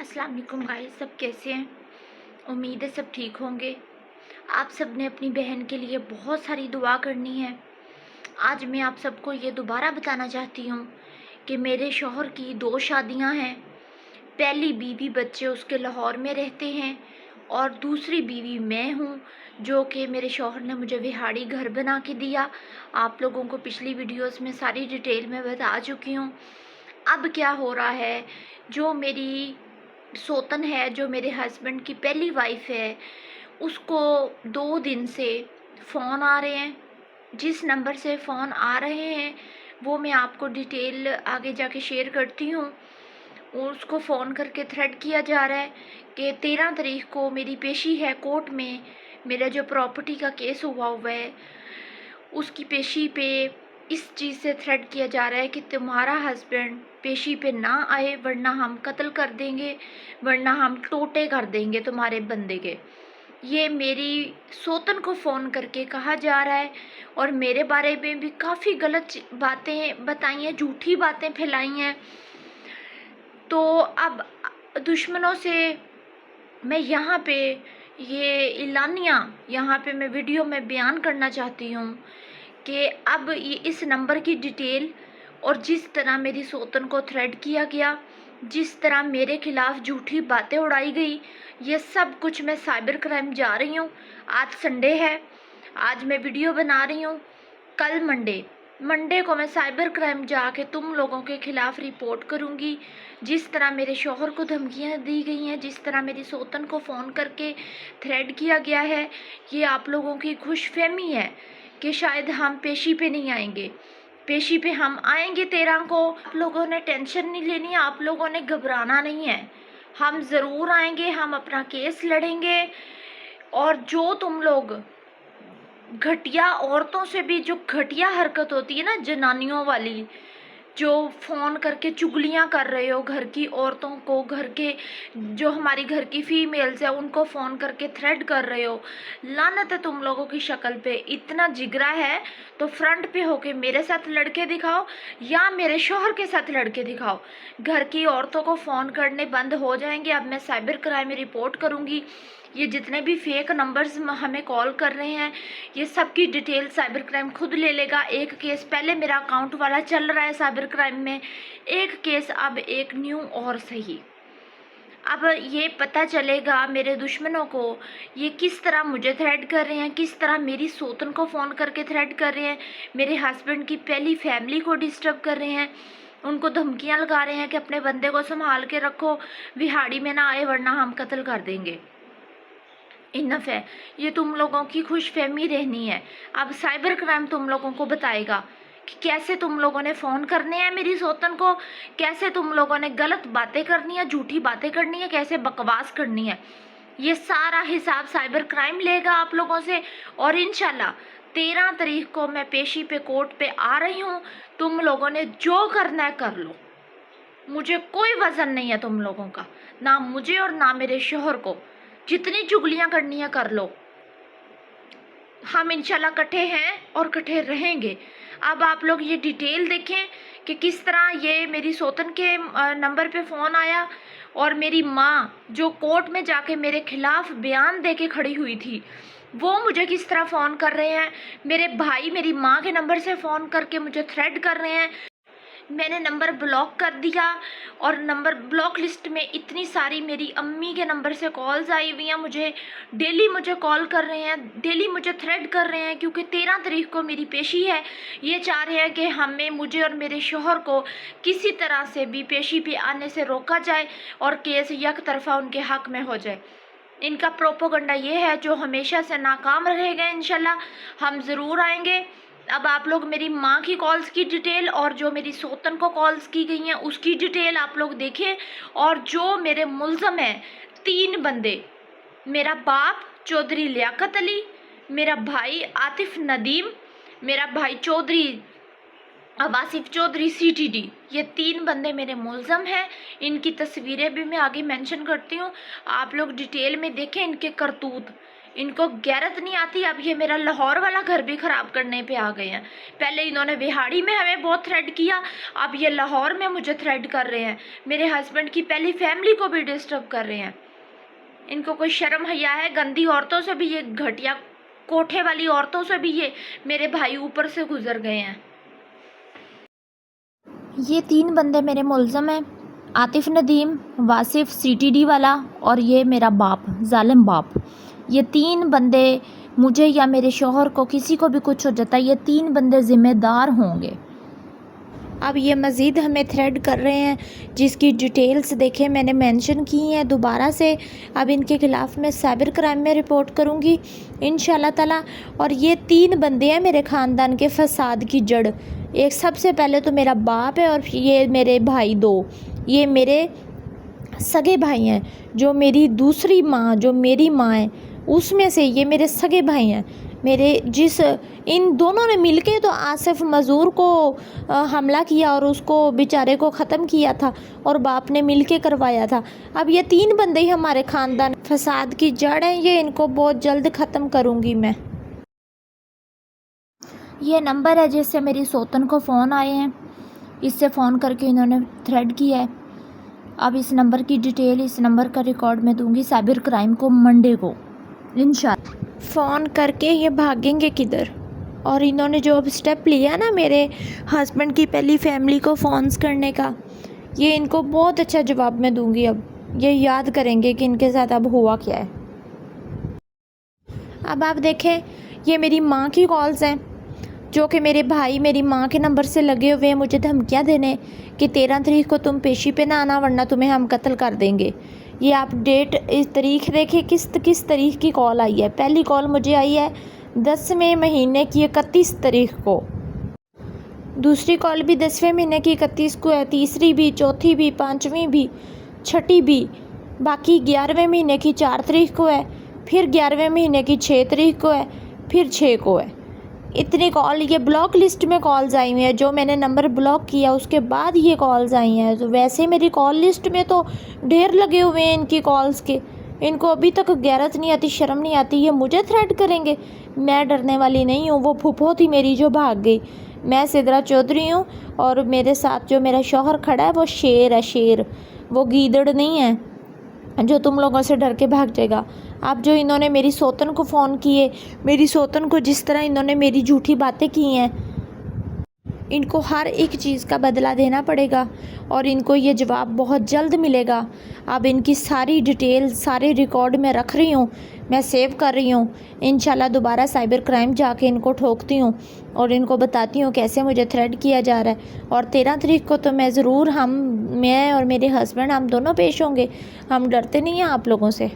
अस्सलाम वालेकुम गाइस, सब कैसे हैं। उम्मीद है सब ठीक होंगे। आप सब ने अपनी बहन के लिए बहुत सारी दुआ करनी है। आज मैं आप सबको ये दोबारा बताना चाहती हूँ कि मेरे शौहर की 2 शादियाँ हैं। पहली बीवी बच्चे उसके लाहौर में रहते हैं और दूसरी बीवी मैं हूँ, जो कि मेरे शौहर ने मुझे विहाड़ी घर बना के दिया। आप लोगों को पिछली वीडियोस में सारी डिटेल में बता चुकी हूँ। अब क्या हो रहा है, जो मेरी सोतन है, जो मेरे हस्बैंड की पहली वाइफ है, उसको 2 दिन से फ़ोन आ रहे हैं। जिस नंबर से फ़ोन आ रहे हैं वो मैं आपको डिटेल आगे जाके शेयर करती हूँ। उसको फ़ोन करके थ्रेट किया जा रहा है कि 13 तारीख को मेरी पेशी है कोर्ट में। मेरा जो प्रॉपर्टी का केस हुआ हुआ है उसकी पेशी पे इस चीज़ से थ्रेट किया जा रहा है कि तुम्हारा हस्बैंड पेशी पे ना आए वरना हम कत्ल कर देंगे, वरना हम टोटे कर देंगे तुम्हारे बंदे के। ये मेरी सोतन को फ़ोन करके कहा जा रहा है और मेरे बारे में भी काफ़ी गलत बातें बताई हैं, झूठी बातें फैलाई हैं। तो अब दुश्मनों से मैं यहाँ पे ये एलानिया यहाँ पे मैं वीडियो में बयान करना चाहती हूँ कि अब ये इस नंबर की डिटेल और जिस तरह मेरी सोतन को थ्रेट किया गया, जिस तरह मेरे खिलाफ झूठी बातें उड़ाई गई, ये सब कुछ मैं साइबर क्राइम जा रही हूँ। आज संडे है, आज मैं वीडियो बना रही हूँ। कल मंडे को मैं साइबर क्राइम जाके तुम लोगों के खिलाफ रिपोर्ट करूँगी। जिस तरह मेरे शौहर को धमकियाँ दी गई हैं, जिस तरह मेरी सोतन को फ़ोन करके थ्रेट किया गया है, ये आप लोगों की खुशफहमी है कि शायद हम पेशी पे नहीं आएंगे। पेशी पे हम आएंगे 13 को। आप लोगों ने टेंशन नहीं लेनी, आप लोगों ने घबराना नहीं है। हम ज़रूर आएंगे, हम अपना केस लड़ेंगे। और जो तुम लोग घटिया औरतों से भी जो घटिया हरकत होती है ना, जनानियों वाली, जो फ़ोन करके चुगलियाँ कर रहे हो घर की औरतों को, घर के जो हमारी घर की फीमेल्स है उनको फ़ोन करके थ्रेट कर रहे हो, लानत है तुम लोगों की शक्ल पे। इतना जिगरा है तो फ्रंट पे होके मेरे साथ लड़के दिखाओ या मेरे शौहर के साथ लड़के दिखाओ। घर की औरतों को फ़ोन करने बंद हो जाएंगे। अब मैं साइबर क्राइम में रिपोर्ट करूँगी। ये जितने भी फेक नंबर्स हमें कॉल कर रहे हैं, ये सब की डिटेल साइबर क्राइम खुद ले लेगा। एक केस पहले मेरा अकाउंट वाला चल रहा है साइबर क्राइम में, एक केस अब एक न्यू और सही। अब ये पता चलेगा मेरे दुश्मनों को ये किस तरह मुझे थ्रेट कर रहे हैं, किस तरह मेरी सोतन को फ़ोन करके थ्रेट कर रहे हैं, मेरे हस्बैंड की पहली फैमिली को डिस्टर्ब कर रहे हैं, उनको धमकियां लगा रहे हैं कि अपने बंदे को संभाल के रखो, विहाड़ी में ना आए वरना हम कत्ल कर देंगे। इनफ है, ये तुम लोगों की खुशफहमी रहनी है। अब साइबर क्राइम तुम लोगों को बताएगा कि कैसे तुम लोगों ने फ़ोन करने हैं मेरी सोतन को, कैसे तुम लोगों ने गलत बातें करनी है, झूठी बातें करनी है, कैसे बकवास करनी है। ये सारा हिसाब साइबर क्राइम लेगा आप लोगों से। और इंशाल्लाह 13 तारीख को मैं पेशी पे कोर्ट पे आ रही हूँ। तुम लोगों ने जो करना है कर लो, मुझे कोई वजन नहीं है तुम लोगों का, ना मुझे और ना मेरे शोहर को। जितनी चुगलियां करनी है कर लो, हम इंशाल्लाह इकट्ठे हैं और इकट्ठे रहेंगे। अब आप लोग ये डिटेल देखें कि किस तरह ये मेरी सोतन के नंबर पे फ़ोन आया और मेरी माँ जो कोर्ट में जाके मेरे खिलाफ बयान दे के खड़ी हुई थी, वो मुझे किस तरह फ़ोन कर रहे हैं। मेरे भाई मेरी माँ के नंबर से फ़ोन करके मुझे थ्रेट कर रहे हैं। मैंने नंबर ब्लॉक कर दिया और नंबर ब्लॉक लिस्ट में इतनी सारी मेरी अम्मी के नंबर से कॉल्स आई हुई हैं। मुझे डेली मुझे कॉल कर रहे हैं, डेली मुझे थ्रेट कर रहे हैं, क्योंकि 13 तारीख को मेरी पेशी है। ये चाह रहे हैं कि हमें, मुझे और मेरे शौहर को किसी तरह से भी पेशी पे आने से रोका जाए और केस एक तरफा उनके हक में हो जाए। इनका प्रोपोगंडा ये है जो हमेशा से नाकाम रहेगा। इंशाल्लाह हम ज़रूर आएंगे। अब आप लोग मेरी माँ की कॉल्स की डिटेल और जो मेरी सोतन को कॉल्स की गई हैं उसकी डिटेल आप लोग देखें। और जो मेरे मुल्ज़म हैं 3 बंदे, मेरा बाप चौधरी लियाकत अली, मेरा भाई आतिफ नदीम, मेरा भाई चौधरी वासिफ चौधरी CTD, ये 3 बंदे मेरे मुल्ज़म हैं। इनकी तस्वीरें भी मैं आगे मेंशन करती हूँ, आप लोग डिटेल में देखें इनके करतूत। इनको गैरत नहीं आती। अब ये मेरा लाहौर वाला घर भी ख़राब करने पे आ गए हैं। पहले इन्होंने बिहाड़ी में हमें बहुत थ्रेट किया, अब ये लाहौर में मुझे थ्रेट कर रहे हैं। मेरे हस्बैंड की पहली फैमिली को भी डिस्टर्ब कर रहे हैं। इनको कोई शर्म हया है? गंदी औरतों से भी ये, घटिया कोठे वाली औरतों से भी ये मेरे भाई ऊपर से गुजर गए हैं। ये 3 बंदे मेरे मुल्ज़म हैं, आतिफ नदीम, वासिफ सीटीडी वाला और ये मेरा बाप, जालिम बाप। ये 3 बंदे, मुझे या मेरे शौहर को किसी को भी कुछ हो जाता है, ये 3 बंदे ज़िम्मेदार होंगे। अब ये मज़ीद हमें थ्रेड कर रहे हैं, जिसकी डिटेल्स देखें मैंने मेंशन की हैं दोबारा से। अब इनके ख़िलाफ़ मैं साइबर क्राइम में रिपोर्ट करूँगी इंशाल्लाह ताला। और ये 3 बंदे हैं मेरे ख़ानदान के फ़साद की जड़। एक सबसे पहले तो मेरा बाप है और ये मेरे भाई 2, ये मेरे सगे भाई हैं। जो मेरी दूसरी माँ, जो मेरी माँ है, उसमें से ये मेरे सगे भाई हैं। मेरे इन दोनों ने मिलके तो आसिफ मज़ूर को हमला किया और उसको बेचारे को ख़त्म किया था, और बाप ने मिलके करवाया था। अब ये 3 बंदे ही हमारे ख़ानदान फसाद की जड़ हैं। ये इनको बहुत जल्द ख़त्म करूँगी मैं। ये नंबर है जिससे मेरी सोतन को फ़ोन आए हैं, इससे फ़ोन करके इन्होंने थ्रेड किया है। अब इस नंबर की डिटेल, इस नंबर का रिकॉर्ड मैं दूंगी साइबर क्राइम को मंडे को इंशाल्लाह। फ़ोन करके ये भागेंगे किधर? और इन्होंने जो अब स्टेप लिया ना मेरे हस्बैंड की पहली फैमिली को फ़ोन्स करने का, ये इनको बहुत अच्छा जवाब मैं दूंगी। अब ये याद करेंगे कि इनके साथ अब हुआ क्या है। अब आप देखें, ये मेरी माँ की कॉल्स हैं, जो कि मेरे भाई मेरी माँ के नंबर से लगे हुए हैं मुझे धमकियाँ देने कि 13 तारीख को तुम पेशी पे ना आना वरना तुम्हें हम कत्ल कर देंगे। ये आप डेट, इस तारीख देखें किस तारीख की कॉल आई है। पहली कॉल मुझे आई है 10वें महीने की 31 तारीख को, दूसरी कॉल भी 10वें महीने की 31 को है, तीसरी भी, चौथी भी, 5वीं भी, छठी भी, बाकी 11वें महीने की 4 तारीख को है, फिर 11वें महीने की 6 तारीख को है, फिर 6 को है। इतनी कॉल, ये ब्लॉक लिस्ट में कॉल्स आई हुई हैं। जो मैंने नंबर ब्लॉक किया उसके बाद ये कॉल्स आई हैं। तो वैसे मेरी कॉल लिस्ट में तो ढेर लगे हुए हैं इनकी कॉल्स के। इनको अभी तक गैरत नहीं आती, शर्म नहीं आती, ये मुझे थ्रेट करेंगे। मैं डरने वाली नहीं हूँ। वो फूफो थी मेरी जो भाग गई। मैं सिद्रा चौधरी हूँ और मेरे साथ जो मेरा शौहर खड़ा है वो शेर है, शेर। वो गीदड़ नहीं है जो तुम लोगों से डर के भाग जाएगा। अब जो इन्होंने मेरी सोतन को फ़ोन किए, मेरी सोतन को जिस तरह इन्होंने मेरी झूठी बातें की हैं, इनको हर एक चीज़ का बदला देना पड़ेगा और इनको ये जवाब बहुत जल्द मिलेगा। अब इनकी सारी डिटेल, सारे रिकॉर्ड मैं रख रही हूँ, मैं सेव कर रही हूँ। इंशाल्लाह दोबारा साइबर क्राइम जाके इनको ठोकती हूँ और इनको बताती हूँ कैसे मुझे थ्रेट किया जा रहा है। और 13 तारीख को तो मैं ज़रूर, मैं और मेरे हस्बैंड, हम दोनों पेश होंगे। हम डरते नहीं हैं आप लोगों से।